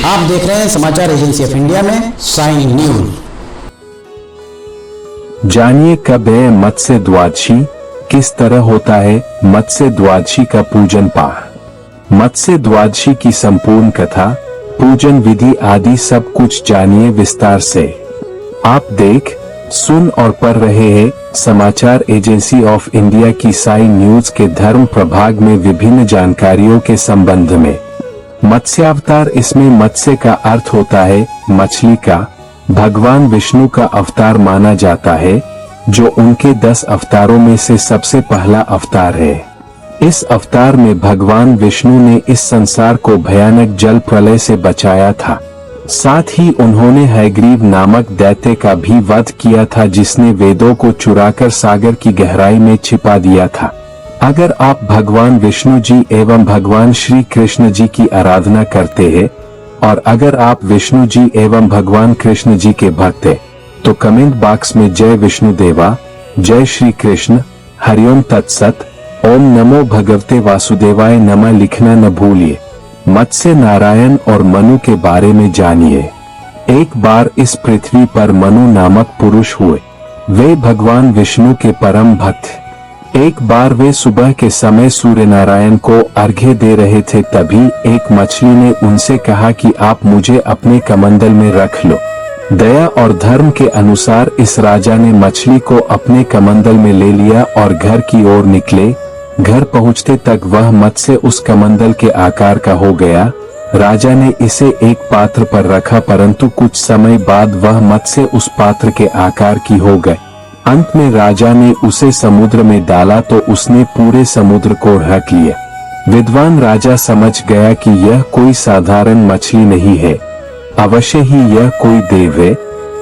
आप देख रहे हैं समाचार एजेंसी ऑफ इंडिया में साइन न्यूज। जानिए कब है मत्स्य द्वादशी, किस तरह होता है मत्स्य द्वादशी का पूजन पाठ। मत्स्य द्वादशी की संपूर्ण कथा, पूजन विधि आदि सब कुछ जानिए विस्तार से। आप देख, सुन और पढ़ रहे हैं समाचार एजेंसी ऑफ इंडिया की साइन न्यूज के धर्म प्रभाग में विभिन्न जानकारियों के संबंध में। मत्स्यावतार, इसमें मत्स्य का अर्थ होता है मछली का। भगवान विष्णु का अवतार माना जाता है, जो उनके 10 अवतारों में से सबसे पहला अवतार है। इस अवतार में भगवान विष्णु ने इस संसार को भयानक जल प्रलय से बचाया था। साथ ही उन्होंने हयग्रीव नामक दैत्य का भी वध किया था, जिसने वेदों को चुराकर सागर की गहराई में छिपा दिया था। अगर आप भगवान विष्णु जी एवं भगवान श्री कृष्ण जी की आराधना करते हैं और अगर आप विष्णु जी एवं भगवान कृष्ण जी के भक्त हैं, तो कमेंट बॉक्स में जय विष्णु देवा, जय श्री कृष्ण, हरिओम तत्सत, ओम नमो भगवते वासुदेवाय नमः लिखना न भूलिए। मत्स्य, नारायण और मनु के बारे में जानिए। एक बार इस पृथ्वी पर मनु नामक पुरुष हुए। वे भगवान विष्णु के परम भक्त। एक बार वे सुबह के समय सूर्य नारायण को अर्घ्य दे रहे थे, तभी एक मछली ने उनसे कहा कि आप मुझे अपने कमंडल में रख लो। दया और धर्म के अनुसार इस राजा ने मछली को अपने कमंडल में ले लिया और घर की ओर निकले। घर पहुंचते तक वह मत्स्य उस कमंडल के आकार का हो गया। राजा ने इसे एक पात्र पर रखा, परंतु कुछ समय बाद वह मत्स्य उस पात्र के आकार की हो गए। अंत में राजा ने उसे समुद्र में डाला तो उसने पूरे समुद्र को ढक लिया। विद्वान राजा समझ गया कि यह कोई साधारण मछली नहीं है, अवश्य ही यह कोई देव है,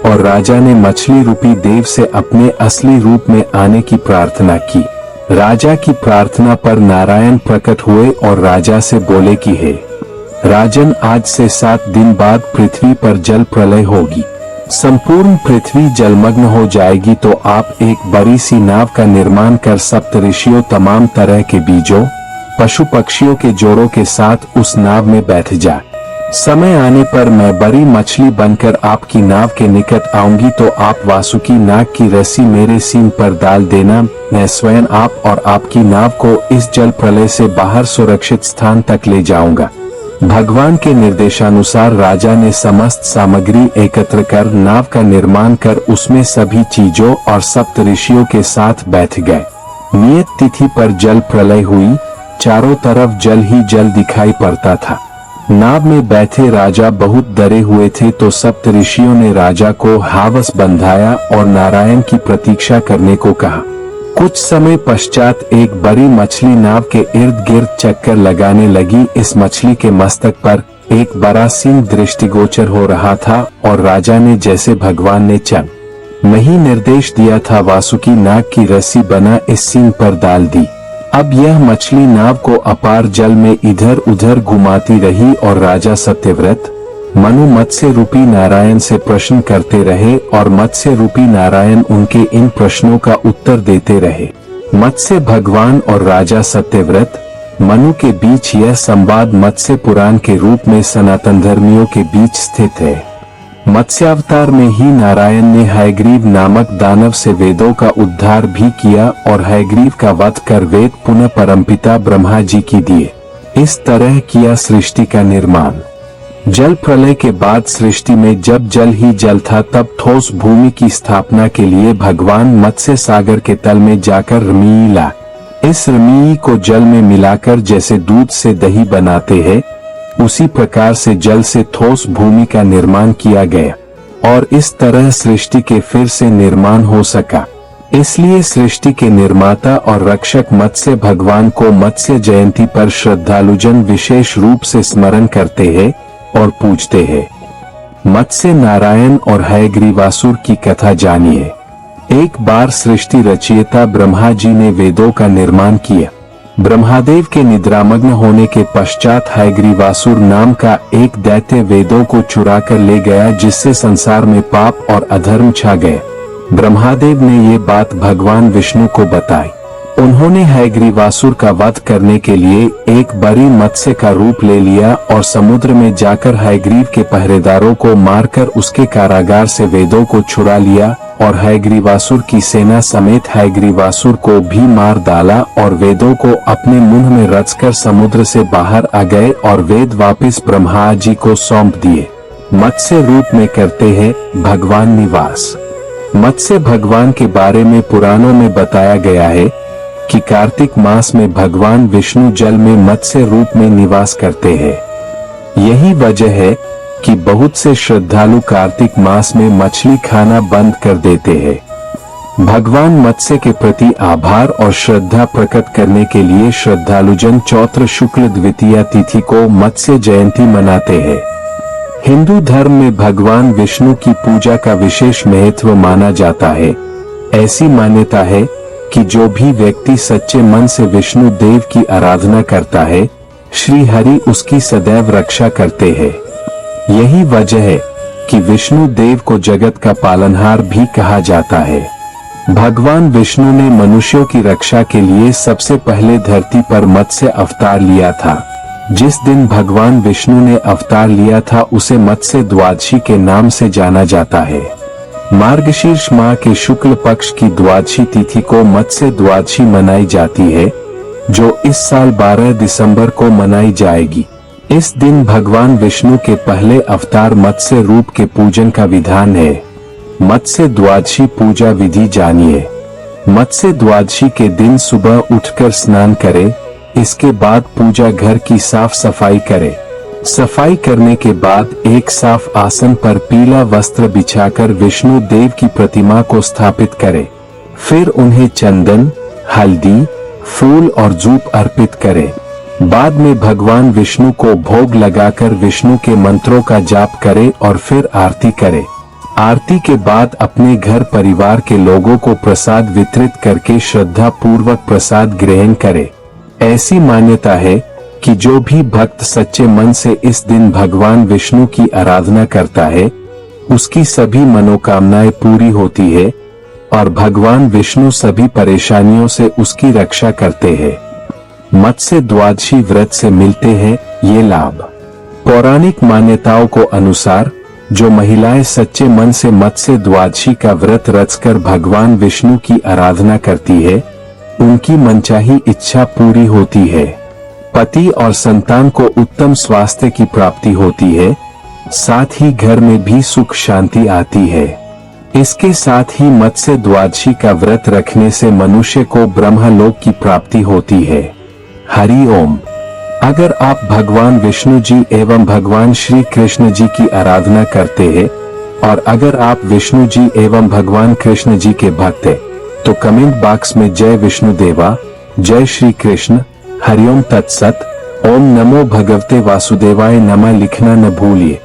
और राजा ने मछली रूपी देव से अपने असली रूप में आने की प्रार्थना की। राजा की प्रार्थना पर नारायण प्रकट हुए और राजा से बोले कि हे राजन, आज से 7 दिन बाद पृथ्वी पर जल प्रलय होगी। संपूर्ण पृथ्वी जलमग्न हो जाएगी, तो आप एक बड़ी सी नाव का निर्माण कर सप्तऋषियों, तमाम तरह के बीजों, पशु पक्षियों के जोड़ों के साथ उस नाव में बैठ जाए। समय आने पर मैं बड़ी मछली बनकर आपकी नाव के निकट आऊंगी, तो आप वासुकी नाग की रस्सी मेरे सींग पर डाल देना। मैं स्वयं आप और आपकी नाव को इस जल प्रलय से बाहर सुरक्षित स्थान तक ले जाऊंगा। भगवान के निर्देशानुसार राजा ने समस्त सामग्री एकत्र कर नाव का निर्माण कर उसमें सभी चीजों और सप्तऋषियों के साथ बैठ गए। नियत तिथि पर जल प्रलय हुई। चारों तरफ जल ही जल दिखाई पड़ता था। नाव में बैठे राजा बहुत डरे हुए थे, तो सप्तऋषियों ने राजा को हावस बंधाया और नारायण की प्रतीक्षा करने को कहा। कुछ समय पश्चात एक बड़ी मछली नाव के इर्द गिर्द चक्कर लगाने लगी। इस मछली के मस्तक पर एक बड़ा सींग दृष्टिगोचर हो रहा था और राजा ने, जैसे भगवान ने चंद में ही निर्देश दिया था, वासुकी नाग की रस्सी बना इस सींग पर डाल दी। अब यह मछली नाव को अपार जल में इधर उधर घुमाती रही और राजा सत्यव्रत मनु मत्स्य रूपी नारायण से प्रश्न करते रहे और मत्स्य रूपी नारायण उनके इन प्रश्नों का उत्तर देते रहे। मत्स्य भगवान और राजा सत्यव्रत मनु के बीच यह संवाद मत्स्य पुराण के रूप में सनातन धर्मियों के बीच स्थित है। मत्स्यावतार में ही नारायण ने हयग्रीव नामक दानव से वेदों का उद्धार भी किया और हयग्रीव का वध कर वेद पुनः परमपिता ब्रह्मा जी की दिए। इस तरह किया सृष्टि का निर्माण। जल प्रलय के बाद सृष्टि में जब जल ही जल था, तब ठोस भूमि की स्थापना के लिए भगवान मत्स्य सागर के तल में जाकर रमीई ला। इस रमीई को जल में मिलाकर जैसे दूध से दही बनाते हैं, उसी प्रकार से जल से ठोस भूमि का निर्माण किया गया और इस तरह सृष्टि के फिर से निर्माण हो सका। इसलिए सृष्टि के निर्माता और रक्षक मत्स्य भगवान को मत्स्य जयंती पर श्रद्धालुजन विशेष रूप से स्मरण करते हैं और पूजते हैं। मत्स्य, नारायण और हयग्रीवासुर की कथा जानिए। एक बार सृष्टि रचयिता ब्रह्मा जी ने वेदों का निर्माण किया। ब्रह्मादेव के निद्रामग्न होने के पश्चात हयग्रीवासुर नाम का एक दैत्य वेदों को चुरा कर ले गया, जिससे संसार में पाप और अधर्म छा गए। ब्रह्मादेव ने ये बात भगवान विष्णु को बताई। उन्होंने हयग्रीवासुर का वध करने के लिए एक बड़ी मत्स्य का रूप ले लिया और समुद्र में जाकर हयग्रीव के पहरेदारों को मारकर उसके कारागार से वेदों को छुड़ा लिया और हयग्रीवासुर की सेना समेत हयग्रीवासुर को भी मार डाला और वेदों को अपने मुंह में रचकर समुद्र से बाहर आ गए और वेद वापिस ब्रह्मा जी को सौंप दिए। मत्स्य रूप में करते हैं भगवान निवास। मत्स्य भगवान के बारे में पुराणों में बताया गया है कि कार्तिक मास में भगवान विष्णु जल में मत्स्य रूप में निवास करते हैं। यही वजह है कि बहुत से श्रद्धालु कार्तिक मास में मछली खाना बंद कर देते हैं। भगवान मत्स्य के प्रति आभार और श्रद्धा प्रकट करने के लिए श्रद्धालुजन चैत्र शुक्ल द्वितीया तिथि को मत्स्य जयंती मनाते हैं। हिंदू धर्म में भगवान विष्णु की पूजा का विशेष महत्व माना जाता है। ऐसी मान्यता है कि जो भी व्यक्ति सच्चे मन से विष्णु देव की आराधना करता है, श्री हरि उसकी सदैव रक्षा करते हैं। यही वजह है कि विष्णु देव को जगत का पालनहार भी कहा जाता है। भगवान विष्णु ने मनुष्यों की रक्षा के लिए सबसे पहले धरती पर मत्स्य अवतार लिया था। जिस दिन भगवान विष्णु ने अवतार लिया था उसे मत्स्य द्वादशी के नाम से जाना जाता है। मार्गशीर्ष माह के शुक्ल पक्ष की द्वादशी तिथि को मत्स्य द्वादशी मनाई जाती है, जो इस साल 12 दिसंबर को मनाई जाएगी। इस दिन भगवान विष्णु के पहले अवतार मत्स्य रूप के पूजन का विधान है। मत्स्य द्वादशी पूजा विधि जानिए। मत्स्य द्वादशी के दिन सुबह उठकर स्नान करें। इसके बाद पूजा घर की साफ सफाई करें। सफाई करने के बाद एक साफ आसन पर पीला वस्त्र बिछाकर विष्णु देव की प्रतिमा को स्थापित करें। फिर उन्हें चंदन, हल्दी, फूल और धूप अर्पित करें। बाद में भगवान विष्णु को भोग लगाकर विष्णु के मंत्रों का जाप करें और फिर आरती करें। आरती के बाद अपने घर परिवार के लोगों को प्रसाद वितरित करके श्रद्धा पूर्वक प्रसाद ग्रहण करें। ऐसी मान्यता है कि जो भी भक्त सच्चे मन से इस दिन भगवान विष्णु की आराधना करता है, उसकी सभी मनोकामनाएं पूरी होती है और भगवान विष्णु सभी परेशानियों से उसकी रक्षा करते हैं। मत्स्य द्वादशी व्रत से मिलते हैं ये लाभ। पौराणिक मान्यताओं को अनुसार जो महिलाएं सच्चे मन से मत्स्य द्वादशी का व्रत रचकर भगवान विष्णु की आराधना करती है, उनकी मनचाही इच्छा पूरी होती है। पति और संतान को उत्तम स्वास्थ्य की प्राप्ति होती है, साथ ही घर में भी सुख शांति आती है। इसके साथ ही मत्स्य द्वादशी का व्रत रखने से मनुष्य को ब्रह्मलोक की प्राप्ति होती है। हरि ओम। अगर आप भगवान विष्णु जी एवं भगवान श्री कृष्ण जी की आराधना करते हैं और अगर आप विष्णु जी एवं भगवान कृष्ण जी के भक्त हैं, तो कमेंट बॉक्स में जय विष्णु देवा, जय श्री कृष्ण, हरिओम तत्सत, ओम नमो भगवते वासुदेवाय नमः लिखना न भूलिए।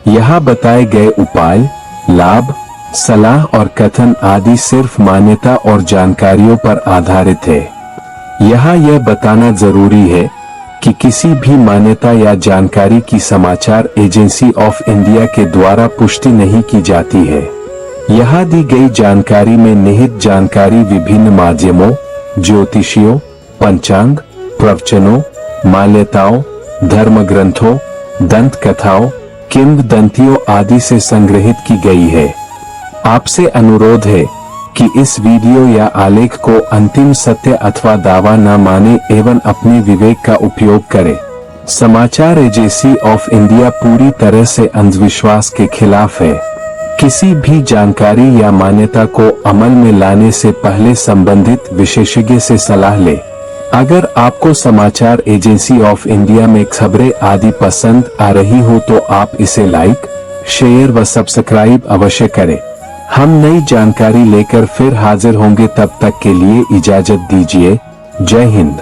यहाँ बताए गए उपाय, लाभ, सलाह और कथन आदि सिर्फ मान्यता और जानकारियों पर आधारित है। यहाँ यह बताना जरूरी है कि किसी भी मान्यता या जानकारी की समाचार एजेंसी ऑफ इंडिया के द्वारा पुष्टि नहीं की जाती है। यहाँ दी गई जानकारी में निहित जानकारी विभिन्न माध्यमों, ज्योतिषियों, पंचांग, प्रवचनों, मान्यताओं, धर्म ग्रंथों, दंत कथाओं, किंवदंतियों आदि से संग्रहित की गई है। आपसे अनुरोध है कि इस वीडियो या आलेख को अंतिम सत्य अथवा दावा न माने एवं अपने विवेक का उपयोग करें। समाचार एजेंसी ऑफ इंडिया पूरी तरह से अंधविश्वास के खिलाफ है। किसी भी जानकारी या मान्यता को अमल में लाने से पहले संबंधित विशेषज्ञ से सलाह लें। अगर आपको समाचार एजेंसी ऑफ इंडिया में खबरें आदि पसंद आ रही हो तो आप इसे लाइक, शेयर व सब्सक्राइब अवश्य करें। हम नई जानकारी लेकर फिर हाजिर होंगे, तब तक के लिए इजाजत दीजिए। जय हिंद।